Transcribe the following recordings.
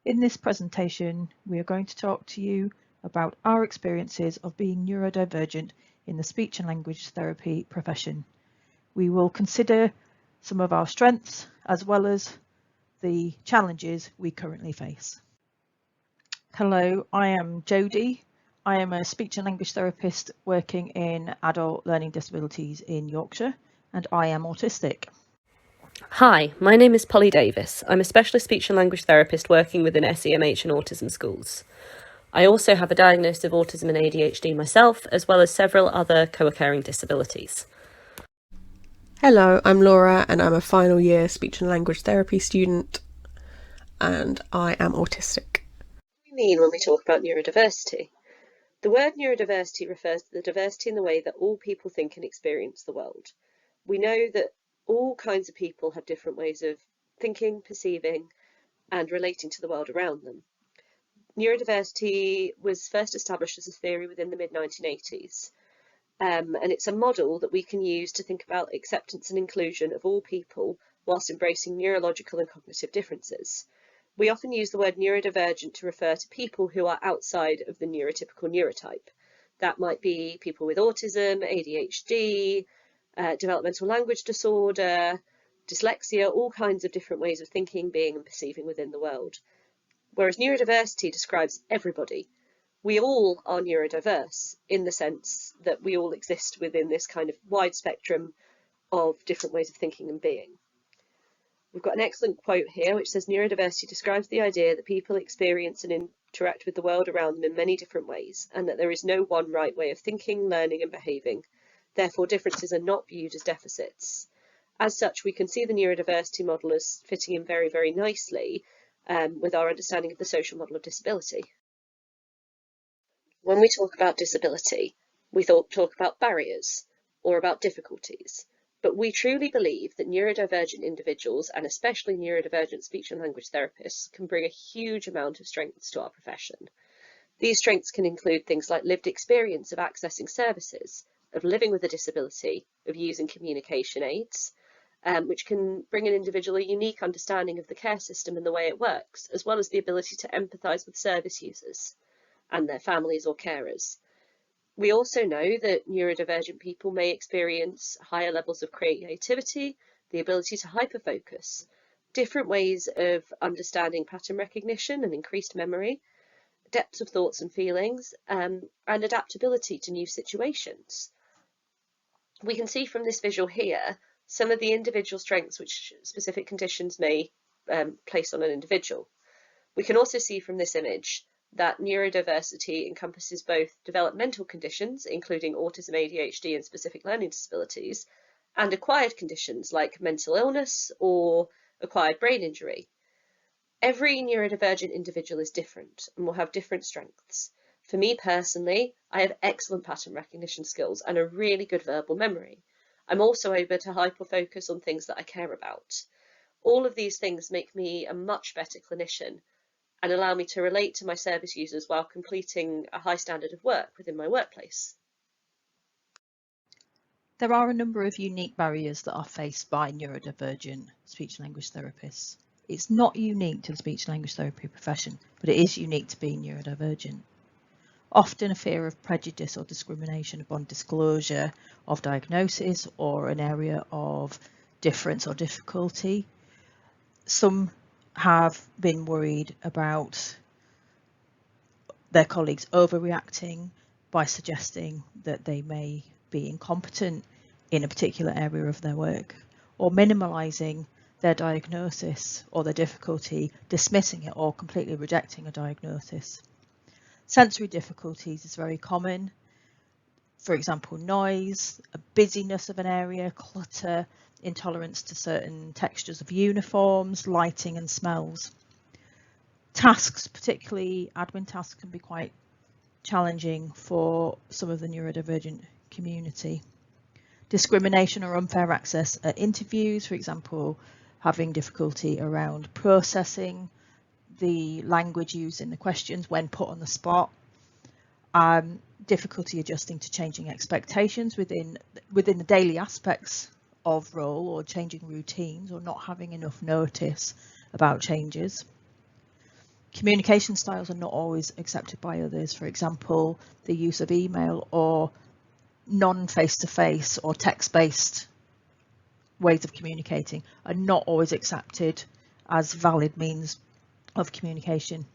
In this presentation, we are going to talk to you about our experiences of being neurodivergent in the speech and language therapy profession. We will consider some of our strengths as well as the challenges we currently face. Hello, I am Jodie. I am a speech and language therapist working in adult learning disabilities in Yorkshire, and I am autistic. Hi, my name is Polly Davis. I'm a specialist speech and language therapist working within SEMH and autism schools. I also have a diagnosis of autism and ADHD myself, as well as several other co-occurring disabilities. Hello, I'm Laura and I'm a final year speech and language therapy student and I am autistic. What do we mean when we talk about neurodiversity? The word neurodiversity refers to the diversity in the way that all people think and experience the world. We know that all kinds of people have different ways of thinking, perceiving, and relating to the world around them. Neurodiversity was first established as a theory within the mid-1980s, and it's a model that we can use to think about acceptance and inclusion of all people whilst embracing neurological and cognitive differences. We often use the word neurodivergent to refer to people who are outside of the neurotypical neurotype. That might be people with autism, ADHD, developmental language disorder, dyslexia, all kinds of different ways of thinking, being and perceiving within the world. Whereas neurodiversity describes everybody. We all are neurodiverse in the sense that we all exist within this kind of wide spectrum of different ways of thinking and being. We've got an excellent quote here which says neurodiversity describes the idea that people experience and interact with the world around them in many different ways, and that there is no one right way of thinking, learning and behaving. Therefore, differences are not viewed as deficits. As such, we can see the neurodiversity model as fitting in very, very nicely with our understanding of the social model of disability. When we talk about disability, we talk about barriers or about difficulties, but we truly believe that neurodivergent individuals, and especially neurodivergent speech and language therapists, can bring a huge amount of strengths to our profession. These strengths can include things like lived experience of accessing services, of living with a disability, of using communication aids, which can bring an individual a unique understanding of the care system and the way it works, as well as the ability to empathise with service users and their families or carers. We also know that neurodivergent people may experience higher levels of creativity, the ability to hyperfocus, different ways of understanding pattern recognition and increased memory, depths of thoughts and feelings, and adaptability to new situations. We can see from this visual here some of the individual strengths which specific conditions may place on an individual. We can also see from this image that neurodiversity encompasses both developmental conditions, including autism, ADHD, and specific learning disabilities, and acquired conditions like mental illness or acquired brain injury. Every neurodivergent individual is different and will have different strengths. For me personally, I have excellent pattern recognition skills and a really good verbal memory. I'm also able to hyper-focus on things that I care about. All of these things make me a much better clinician and allow me to relate to my service users while completing a high standard of work within my workplace. There are a number of unique barriers that are faced by neurodivergent speech and language therapists. It's not unique to the speech and language therapy profession, but it is unique to being neurodivergent. Often a fear of prejudice or discrimination upon disclosure of diagnosis or an area of difference or difficulty. Some have been worried about their colleagues overreacting by suggesting that they may be incompetent in a particular area of their work, or minimalising their diagnosis or their difficulty, dismissing it or completely rejecting a diagnosis. Sensory difficulties is very common. For example, noise, a busyness of an area, clutter, intolerance to certain textures of uniforms, lighting and smells. Tasks, particularly admin tasks, can be quite challenging for some of the neurodivergent community. Discrimination or unfair access at interviews, for example, having difficulty around processing the language used in the questions when put on the spot. Difficulty adjusting to changing expectations within the daily aspects of role, or changing routines, or not having enough notice about changes. Communication styles are not always accepted by others. For example, the use of email or non-face-to-face or text-based ways of communicating are not always accepted as valid means of communication.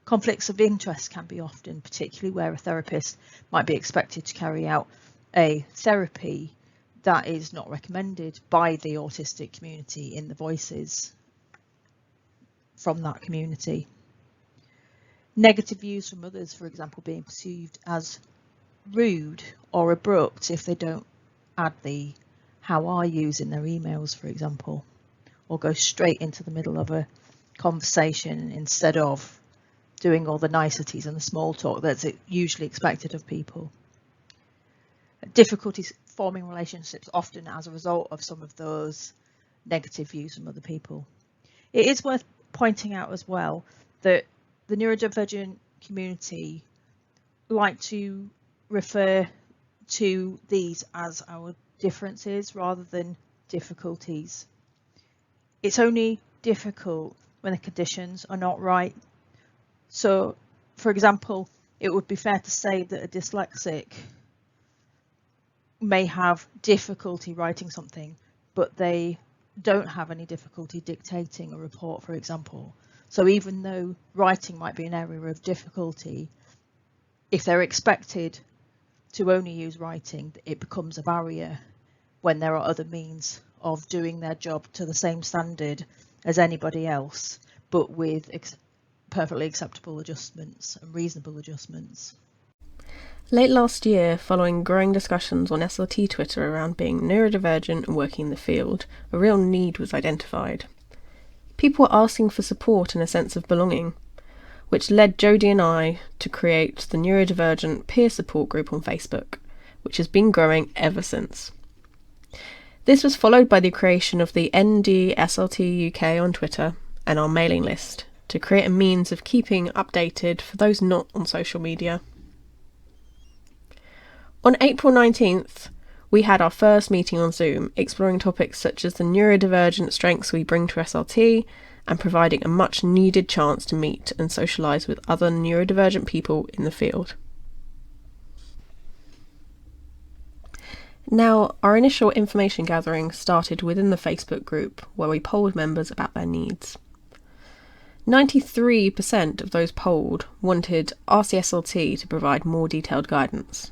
Conflicts of interest can be often, particularly where a therapist might be expected to carry out a therapy that is not recommended by the autistic community in the voices from that community. Negative views from others, for example, being perceived as rude or abrupt if they don't add the "how are yous" in their emails, for example, or go straight into the middle of a conversation instead of doing all the niceties and the small talk that's usually expected of people. Difficulties forming relationships often as a result of some of those negative views from other people. It is worth pointing out as well that the neurodivergent community like to refer to these as our differences rather than difficulties. It's only difficult when the conditions are not right. So, for example, it would be fair to say that a dyslexic may have difficulty writing something, but they don't have any difficulty dictating a report, for example. So even though writing might be an area of difficulty, if they're expected to only use writing, it becomes a barrier when there are other means of doing their job to the same standard as anybody else, but with perfectly acceptable adjustments and reasonable adjustments. Late last year, following growing discussions on SLT Twitter around being neurodivergent and working in the field, a real need was identified. People were asking for support and a sense of belonging, which led Jodie and I to create the Neurodivergent peer support group on Facebook, which has been growing ever since. This was followed by the creation of the ND-SLT UK on Twitter and our mailing list to create a means of keeping updated for those not on social media. On April 19th, we had our first meeting on Zoom, exploring topics such as the neurodivergent strengths we bring to SLT and providing a much needed chance to meet and socialise with other neurodivergent people in the field. Now, our initial information gathering started within the Facebook group where we polled members about their needs. 93% of those polled wanted RCSLT to provide more detailed guidance.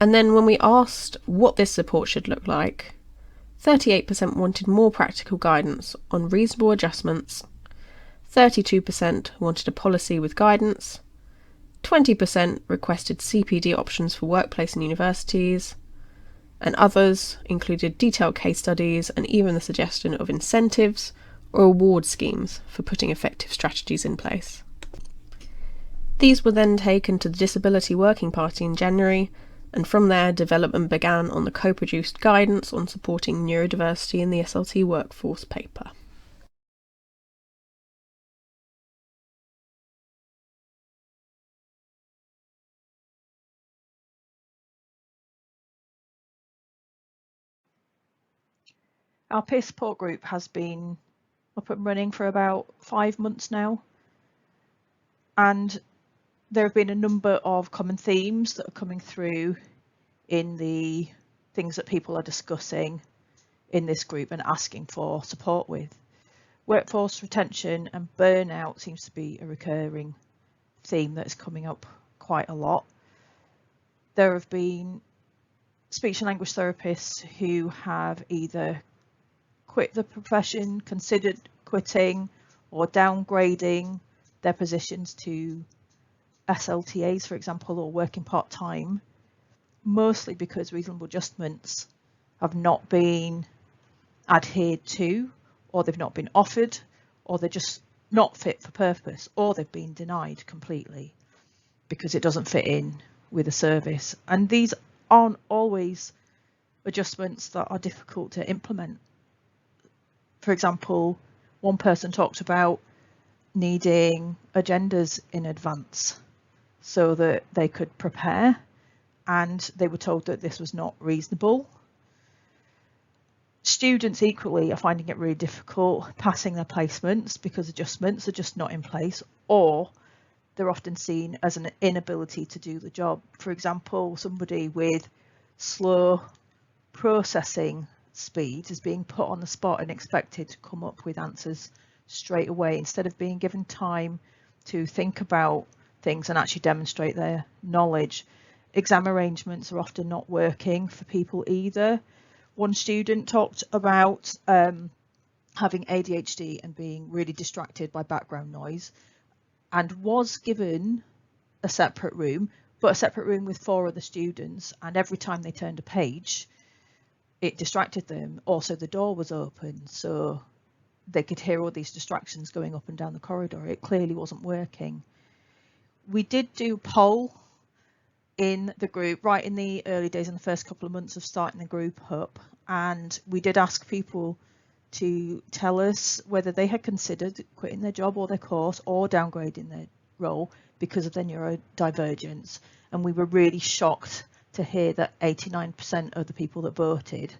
And then when we asked what this support should look like, 38% wanted more practical guidance on reasonable adjustments, 32% wanted a policy with guidance, 20% requested CPD options for workplace and universities, and others included detailed case studies and even the suggestion of incentives or award schemes for putting effective strategies in place. These were then taken to the Disability Working Party in January, and from there development began on the co-produced guidance on supporting neurodiversity in the SLT Workforce paper. Our peer support group has been up and running for about 5 months now, and there have been a number of common themes that are coming through in the things that people are discussing in this group and asking for support with. Workforce retention and burnout seems to be a recurring theme that's coming up quite a lot. There have been speech and language therapists who have either quit the profession, considered quitting, or downgrading their positions to SLTAs, for example, or working part-time, mostly because reasonable adjustments have not been adhered to, or they've not been offered, or they're just not fit for purpose, or they've been denied completely because it doesn't fit in with the service. And these aren't always adjustments that are difficult to implement. For example, one person talked about needing agendas in advance so that they could prepare, and they were told that this was not reasonable. Students equally are finding it really difficult passing their placements because adjustments are just not in place, or they're often seen as an inability to do the job. For example, somebody with slow processing speed is being put on the spot and expected to come up with answers straight away instead of being given time to think about things and actually demonstrate their knowledge. Exam arrangements are often not working for people either. One student talked about having ADHD and being really distracted by background noise, and was given a separate room, but a separate room with 4 other students, and every time they turned a page it distracted them. Also, the door was open, so they could hear all these distractions going up and down the corridor. It clearly wasn't working. We did do a poll in the group right in the early days, in the first couple of months of starting the group up, and we did ask people to tell us whether they had considered quitting their job or their course or downgrading their role because of their neurodivergence, and we were really shocked to hear that 89% of the people that voted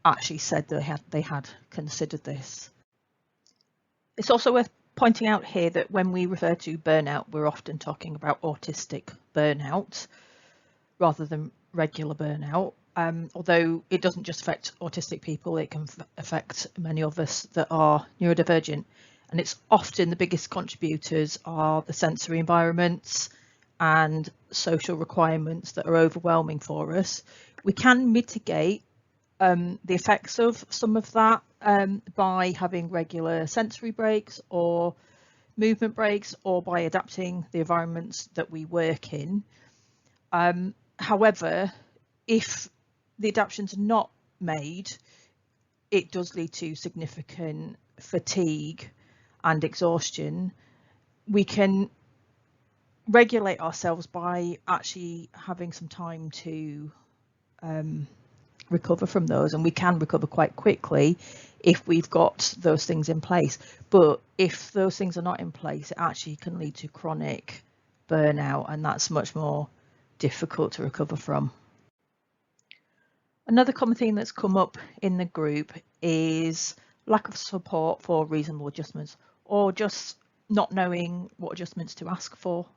actually said they had considered this. It's also worth pointing out here that when we refer to burnout, we're often talking about autistic burnout rather than regular burnout. Although it doesn't just affect autistic people, it can affect many of us that are neurodivergent, and it's often the biggest contributors are the sensory environments and social requirements that are overwhelming for us. We can mitigate the effects of some of that by having regular sensory breaks or movement breaks, or by adapting the environments that we work in. However, if the adaptations are not made, it does lead to significant fatigue and exhaustion. We can regulate ourselves by actually having some time to recover from those, and we can recover quite quickly if we've got those things in place. But if those things are not in place, it actually can lead to chronic burnout, and that's much more difficult to recover from. Another common theme that's come up in the group is lack of support for reasonable adjustments, or just not knowing what adjustments to ask for.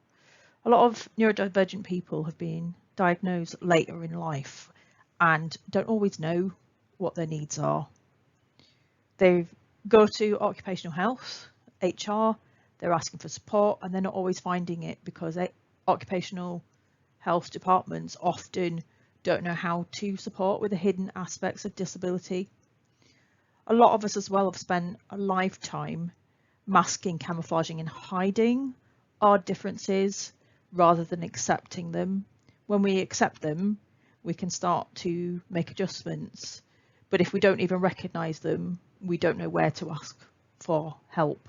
A lot of neurodivergent people have been diagnosed later in life and don't always know what their needs are. They go to occupational health, HR, they're asking for support, and they're not always finding it because occupational health departments often don't know how to support with the hidden aspects of disability. A lot of us as well have spent a lifetime masking, camouflaging and hiding our differences rather than accepting them. When we accept them, we can start to make adjustments, but if we don't even recognise them, we don't know where to ask for help.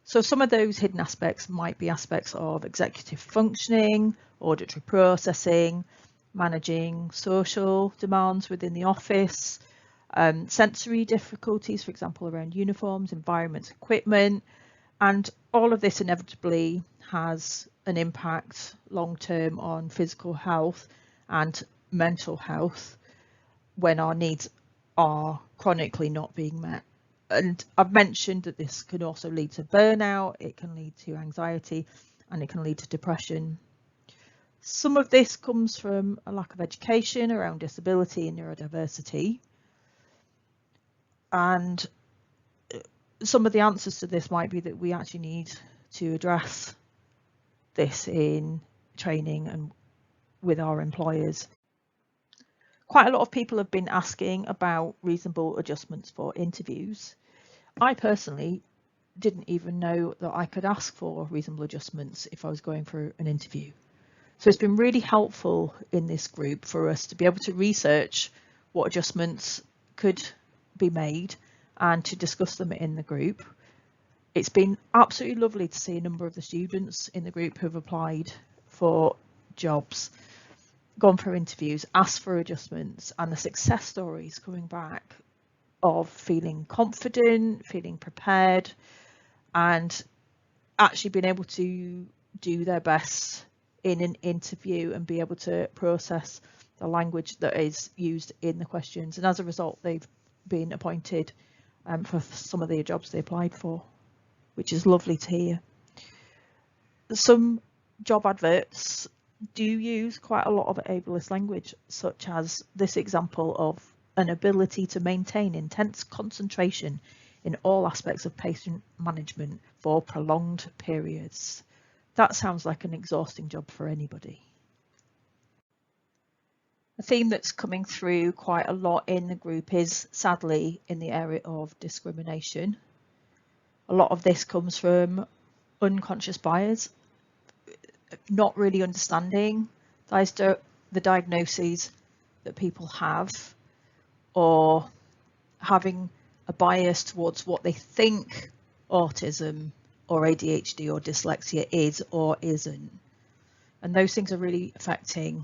So some of those hidden aspects might be aspects of executive functioning, auditory processing, managing social demands within the office, sensory difficulties, for example, around uniforms, environments, equipment, and all of this inevitably has an impact long-term on physical health and mental health when our needs are chronically not being met. And I've mentioned that this can also lead to burnout, it can lead to anxiety, and it can lead to depression. Some of this comes from a lack of education around disability and neurodiversity, and some of the answers to this might be that we actually need to address this in training and with our employers. Quite a lot of people have been asking about reasonable adjustments for interviews. I personally didn't even know that I could ask for reasonable adjustments if I was going for an interview. So it's been really helpful in this group for us to be able to research what adjustments could be made and to discuss them in the group. It's been absolutely lovely to see a number of the students in the group who've applied for jobs, gone for interviews, asked for adjustments, and the success stories coming back of feeling confident, feeling prepared, and actually being able to do their best in an interview and be able to process the language that is used in the questions, and as a result they've been appointed for some of the jobs they applied for, which is lovely to hear. Some job adverts do use quite a lot of ableist language, such as this example of an ability to maintain intense concentration in all aspects of patient management for prolonged periods. That sounds like an exhausting job for anybody. A theme that's coming through quite a lot in the group is, sadly, in the area of discrimination. A lot of this comes from unconscious bias, not really understanding the diagnoses that people have, or having a bias towards what they think autism or ADHD or dyslexia is or isn't. And those things are really affecting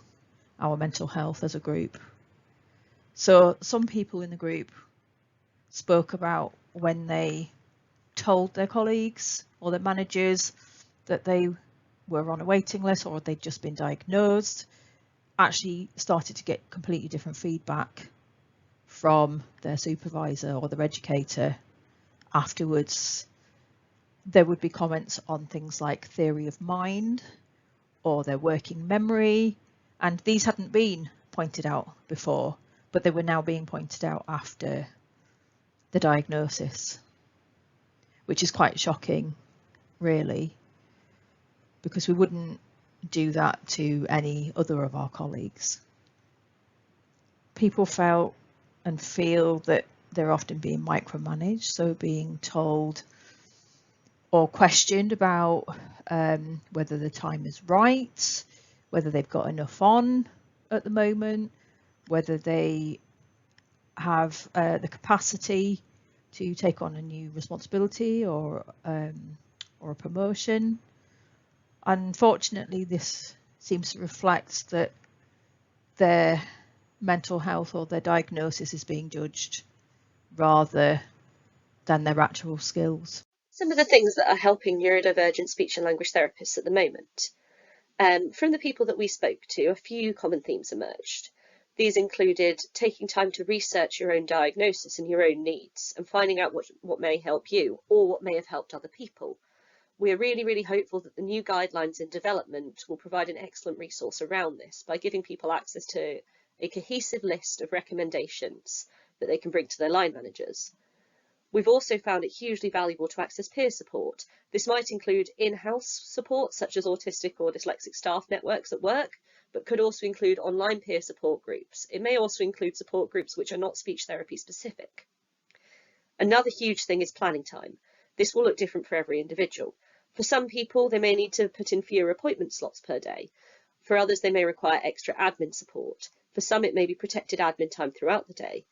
our mental health as a group. So some people in the group spoke about when they told their colleagues or their managers that they were on a waiting list or they'd just been diagnosed, actually started to get completely different feedback from their supervisor or their educator afterwards. There would be comments on things like theory of mind or their working memory, and these hadn't been pointed out before, but they were now being pointed out after the diagnosis, which is quite shocking, really, because we wouldn't do that to any other of our colleagues. People felt and feel that they're often being micromanaged, so being told or questioned about whether the time is right, whether they've got enough on at the moment, whether they have the capacity to take on a new responsibility or a promotion. Unfortunately, this seems to reflect that their mental health or their diagnosis is being judged rather than their actual skills. Some of the things that are helping neurodivergent speech and language therapists at the moment. From the people that we spoke to, a few common themes emerged. These included taking time to research your own diagnosis and your own needs and finding out what may help you or what may have helped other people. We are really, really hopeful that the new guidelines in development will provide an excellent resource around this by giving people access to a cohesive list of recommendations that they can bring to their line managers. We've also found it hugely valuable to access peer support. This might include in-house support, such as autistic or dyslexic staff networks at work, but could also include online peer support groups. It may also include support groups which are not speech therapy specific. Another huge thing is planning time. This will look different for every individual. For some people, they may need to put in fewer appointment slots per day. For others, they may require extra admin support. For some, it may be protected admin time throughout the day.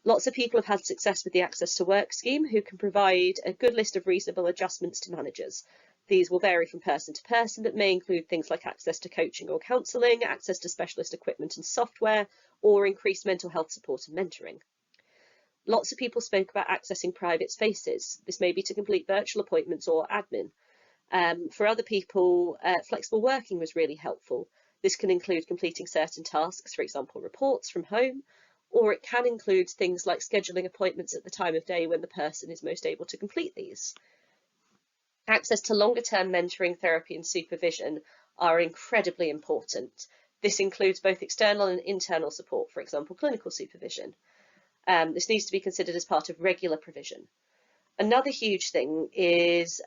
Lots of people have had success with the Access to Work scheme, who can provide a good list of reasonable adjustments to managers. These will vary from person to person, but may include things like access to coaching or counselling, access to specialist equipment and software, or increased mental health support and mentoring. Lots of people spoke about accessing private spaces. This may be to complete virtual appointments or admin. For other people, flexible working was really helpful. This can include completing certain tasks, for example, reports from home, or it can include things like scheduling appointments at the time of day when the person is most able to complete these. Access to longer-term mentoring, therapy and supervision are incredibly important. This includes both external and internal support, for example, clinical supervision. This needs to be considered as part of regular provision. Another huge thing is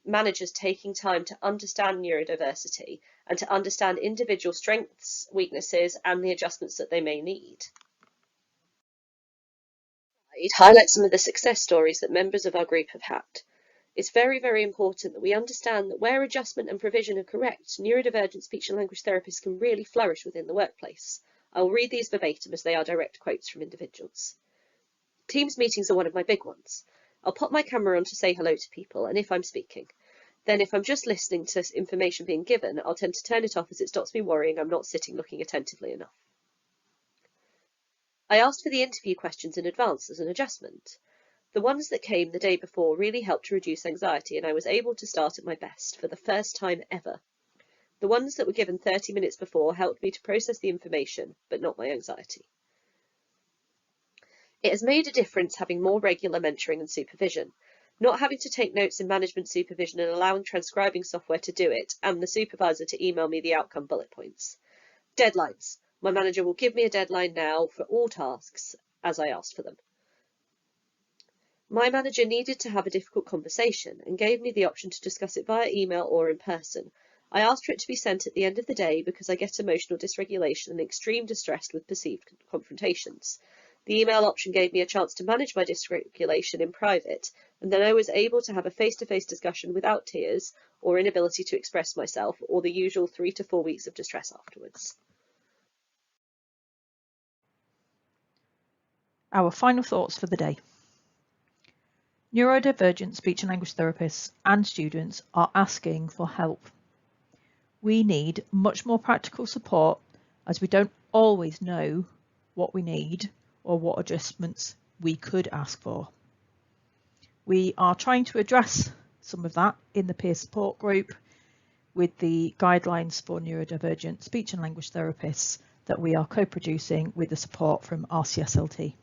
managers taking time to understand neurodiversity and to understand individual strengths, weaknesses, and the adjustments that they may need. It highlights some of the success stories that members of our group have had. It's very, very important that we understand that where adjustment and provision are correct, neurodivergent speech and language therapists can really flourish within the workplace. I'll read these verbatim as they are direct quotes from individuals. Teams meetings are one of my big ones. I'll pop my camera on to say hello to people, and if I'm speaking. Then if I'm just listening to information being given, I'll tend to turn it off as it stops me worrying I'm not sitting looking attentively enough. I asked for the interview questions in advance as an adjustment. The ones that came the day before really helped to reduce anxiety, and I was able to start at my best for the first time ever. The ones that were given 30 minutes before helped me to process the information, but not my anxiety. It has made a difference having more regular mentoring and supervision, not having to take notes in management supervision and allowing transcribing software to do it, and the supervisor to email me the outcome bullet points. Deadlines. My manager will give me a deadline now for all tasks as I asked for them. My manager needed to have a difficult conversation and gave me the option to discuss it via email or in person. I asked for it to be sent at the end of the day because I get emotional dysregulation and extreme distress with perceived confrontations. The email option gave me a chance to manage my dysregulation in private, and then I was able to have a face-to-face discussion without tears or inability to express myself or the usual 3 to 4 weeks of distress afterwards. Our final thoughts for the day. Neurodivergent speech and language therapists and students are asking for help. We need much more practical support as we don't always know what we need or what adjustments we could ask for. We are trying to address some of that in the peer support group with the guidelines for neurodivergent speech and language therapists that we are co-producing with the support from RCSLT.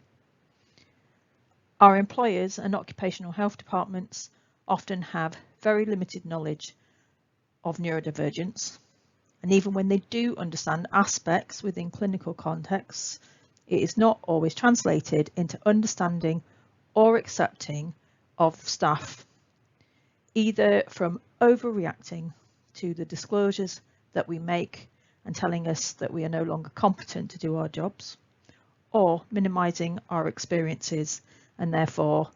Our employers and occupational health departments often have very limited knowledge of neurodivergence, and even when they do understand aspects within clinical contexts, it is not always translated into understanding or accepting of staff, either from overreacting to the disclosures that we make and telling us that we are no longer competent to do our jobs, or minimising our experiences and therefore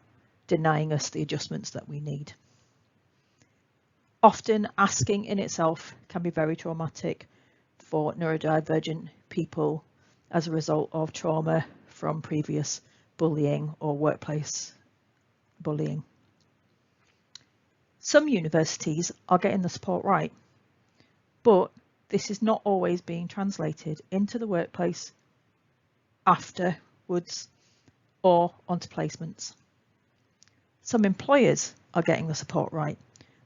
denying us the adjustments that we need. Often asking in itself can be very traumatic for neurodivergent people as a result of trauma from previous bullying or workplace bullying. Some universities are getting the support right, but this is not always being translated into the workplace afterwards or onto placements. Some employers are getting the support right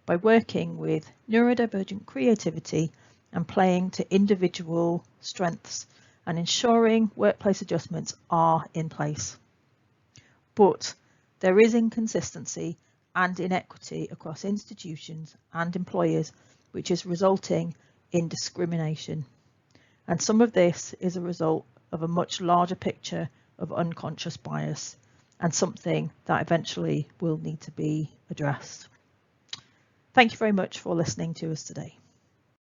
by working with neurodivergent creativity and playing to individual strengths and ensuring workplace adjustments are in place. But there is inconsistency and inequity across institutions and employers, which is resulting in discrimination. And some of this is a result of a much larger picture of unconscious bias and something that eventually will need to be addressed. Thank you very much for listening to us today.